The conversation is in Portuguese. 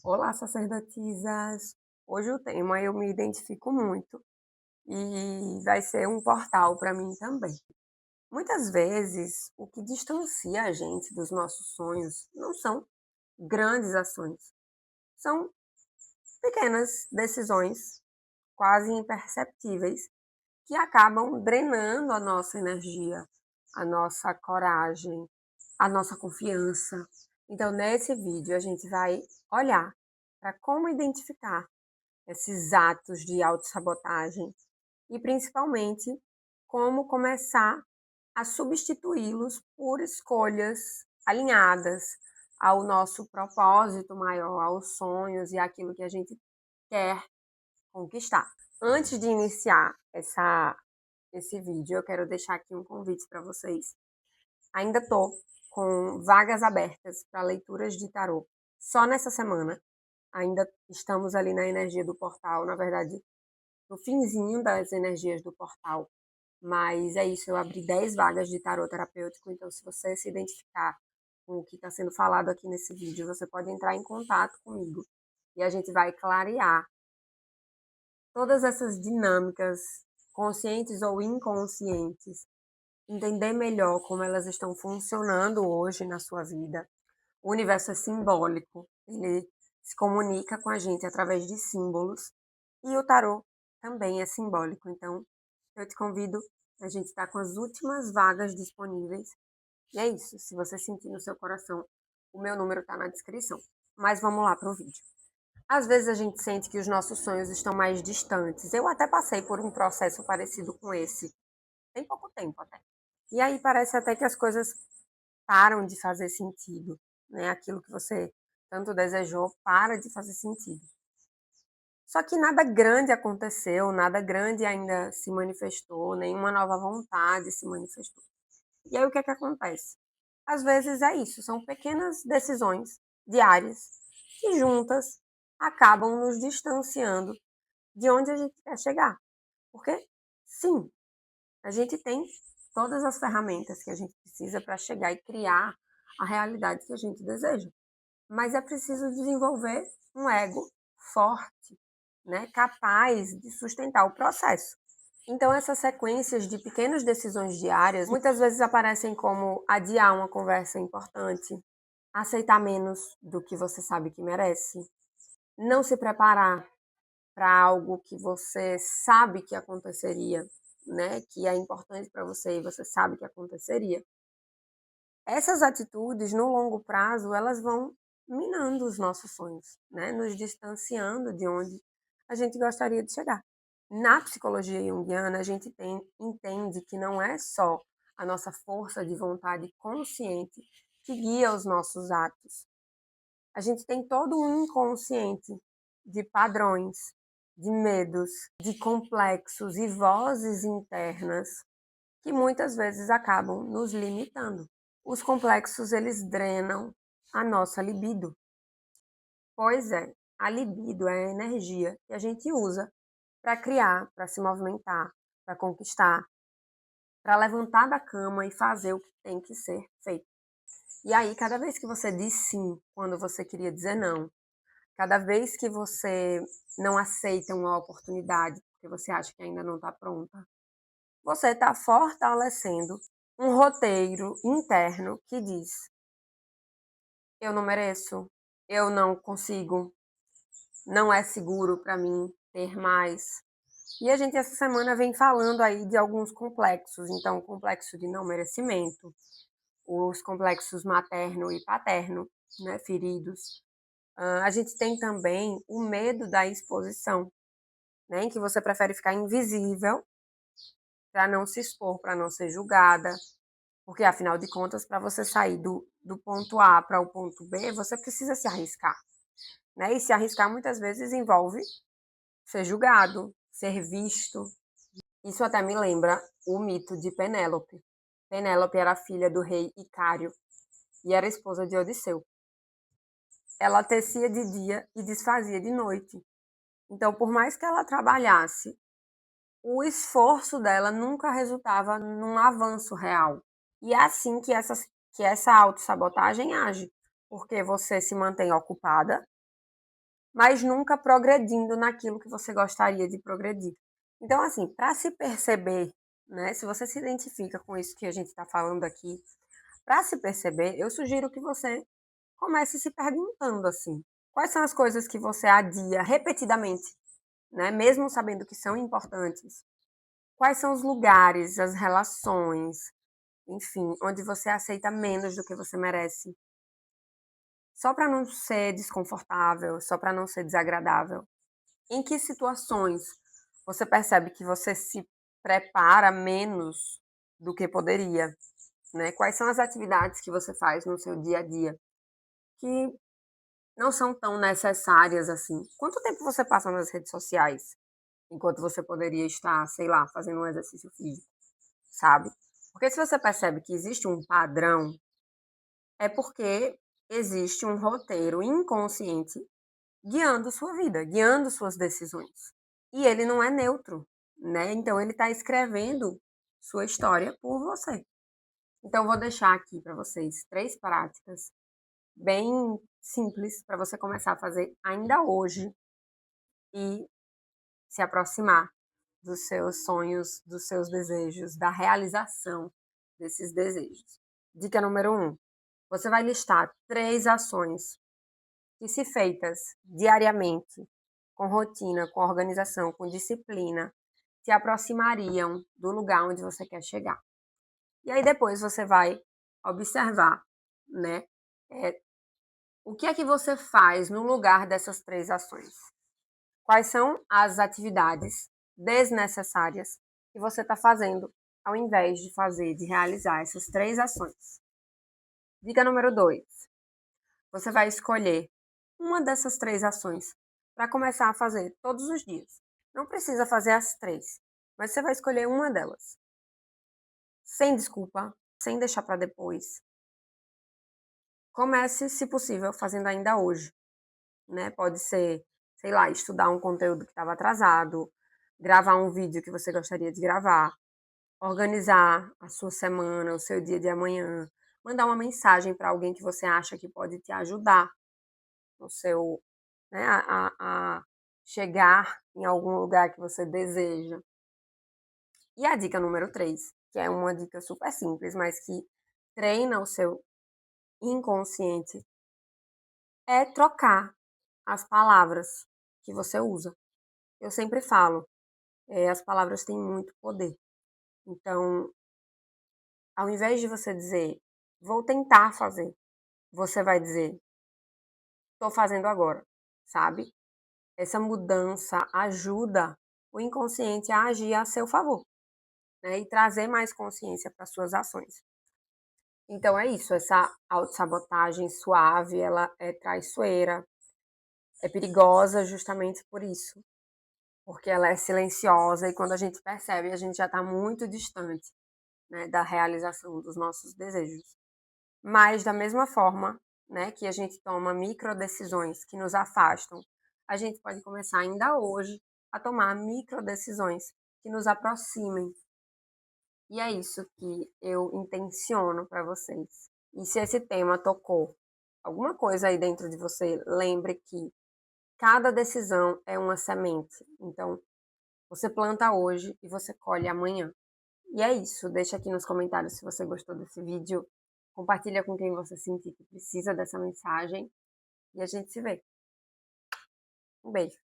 Olá, sacerdotisas! Hoje o tema eu me identifico muito e vai ser um portal para mim também. Muitas vezes, o que distancia a gente dos nossos sonhos não são grandes ações, são pequenas decisões, quase imperceptíveis, que acabam drenando a nossa energia, a nossa coragem, a nossa confiança. Então, nesse vídeo, a gente vai olhar para como identificar esses atos de autossabotagem e, principalmente, como começar a substituí-los por escolhas alinhadas ao nosso propósito maior, aos sonhos e aquilo que a gente quer conquistar. Antes de iniciar esse vídeo, eu quero deixar aqui um convite para vocês. Ainda estou com vagas abertas para leituras de tarô só nessa semana. Ainda estamos ali na energia do portal, na verdade, no finzinho das energias do portal. Mas é isso, eu abri 10 vagas de tarô terapêutico, então se você se identificar com o que está sendo falado aqui nesse vídeo, você pode entrar em contato comigo e a gente vai clarear todas essas dinâmicas, conscientes ou inconscientes, entender melhor como elas estão funcionando hoje na sua vida. O universo é simbólico, ele se comunica com a gente através de símbolos e o tarô também é simbólico. Então, eu te convido, a gente está com as últimas vagas disponíveis. E é isso, se você sentir no seu coração, o meu número está na descrição. Mas vamos lá para o vídeo. Às vezes a gente sente que os nossos sonhos estão mais distantes. Eu até passei por um processo parecido com esse, tem pouco tempo até. E aí parece até que as coisas param de fazer sentido, né? Aquilo que você tanto desejou para de fazer sentido. Só que nada grande aconteceu, nada grande ainda se manifestou, nenhuma nova vontade se manifestou. E aí o que é que acontece? Às vezes é isso, são pequenas decisões diárias que juntas acabam nos distanciando de onde a gente quer chegar. Porque, sim, a gente tem todas as ferramentas que a gente precisa para chegar e criar a realidade que a gente deseja. Mas é preciso desenvolver um ego forte, né, capaz de sustentar o processo. Então, essas sequências de pequenas decisões diárias muitas vezes aparecem como adiar uma conversa importante, aceitar menos do que você sabe que merece, não se preparar para algo que você sabe que aconteceria, né, que é importante para você e você sabe que aconteceria. Essas atitudes, no longo prazo, elas vão minando os nossos sonhos, né, nos distanciando de onde a gente gostaria de chegar. Na psicologia junguiana, a gente entende que não é só a nossa força de vontade consciente que guia os nossos atos. A gente tem todo um inconsciente de padrões, de medos, de complexos e vozes internas que muitas vezes acabam nos limitando. Os complexos, eles drenam a nossa libido. Pois é, a libido é a energia que a gente usa para criar, para se movimentar, para conquistar, para levantar da cama e fazer o que tem que ser feito. E aí, cada vez que você diz sim quando você queria dizer não, cada vez que você não aceita uma oportunidade porque você acha que ainda não está pronta, você está fortalecendo um roteiro interno que diz: eu não mereço, eu não consigo, não é seguro para mim ter mais. E a gente essa semana vem falando aí de alguns complexos, então o complexo de não merecimento, os complexos materno e paterno, né, feridos. A gente tem também o medo da exposição, né, em que você prefere ficar invisível para não se expor, para não ser julgada, porque afinal de contas, para você sair do ponto A para o ponto B, você precisa se arriscar, né? E se arriscar muitas vezes envolve ser julgado, ser visto. Isso até me lembra o mito de Penélope. Penélope era filha do rei Icário e era esposa de Odisseu. Ela tecia de dia e desfazia de noite. Então, por mais que ela trabalhasse, o esforço dela nunca resultava num avanço real. E é assim que essa autossabotagem age, porque você se mantém ocupada, mas nunca progredindo naquilo que você gostaria de progredir. Então, assim, para se perceber, né, se você se identifica com isso que a gente está falando aqui, para se perceber, eu sugiro que você comece se perguntando assim: quais são as coisas que você adia repetidamente, né, mesmo sabendo que são importantes? Quais são os lugares, as relações, enfim, onde você aceita menos do que você merece? Só para não ser desconfortável, só para não ser desagradável. Em que situações você percebe que você se prepara menos do que poderia, né? Quais são as atividades que você faz no seu dia a dia que não são tão necessárias assim? Quanto tempo você passa nas redes sociais enquanto você poderia estar, sei lá, fazendo um exercício físico, sabe? Porque se você percebe que existe um padrão, é porque existe um roteiro inconsciente guiando sua vida, guiando suas decisões. E ele não é neutro, né? Então ele está escrevendo sua história por você. Então eu vou deixar aqui para vocês 3 práticas bem simples para você começar a fazer ainda hoje e se aproximar dos seus sonhos, dos seus desejos, da realização desses desejos. Dica número 1: você vai listar 3 ações que, se feitas diariamente, com rotina, com organização, com disciplina, te aproximariam do lugar onde você quer chegar. E aí depois você vai observar, né, o que é que você faz no lugar dessas 3 ações. Quais são as atividades desnecessárias que você está fazendo ao invés de fazer, de realizar essas 3 ações. Dica número 2: você vai escolher uma dessas 3 ações para começar a fazer todos os dias. Não precisa fazer as 3, mas você vai escolher uma delas. Sem desculpa, sem deixar para depois. Comece, se possível, fazendo ainda hoje, né? Pode ser, sei lá, estudar um conteúdo que estava atrasado, gravar um vídeo que você gostaria de gravar, organizar a sua semana, o seu dia de amanhã, mandar uma mensagem para alguém que você acha que pode te ajudar no seu, né, a chegar em algum lugar que você deseja. E a dica número 3, que é uma dica super simples, mas que treina o seu inconsciente, é trocar as palavras que você usa. Eu sempre falo, as palavras têm muito poder. Então, ao invés de você dizer, vou tentar fazer, você vai dizer, estou fazendo agora, sabe? Essa mudança ajuda o inconsciente a agir a seu favor, né? E trazer mais consciência para suas ações. Então é isso, essa autossabotagem suave, ela é traiçoeira, é perigosa justamente por isso, porque ela é silenciosa e quando a gente percebe, a gente já está muito distante, né, da realização dos nossos desejos. Mas da mesma forma, né, que a gente toma micro decisões que nos afastam, a gente pode começar ainda hoje a tomar micro decisões que nos aproximem. E é isso que eu intenciono para vocês. E se esse tema tocou alguma coisa aí dentro de você, lembre que cada decisão é uma semente. Então, você planta hoje e você colhe amanhã. E é isso. Deixa aqui nos comentários se você gostou desse vídeo. Compartilha com quem você sentir que precisa dessa mensagem. E a gente se vê. Um beijo.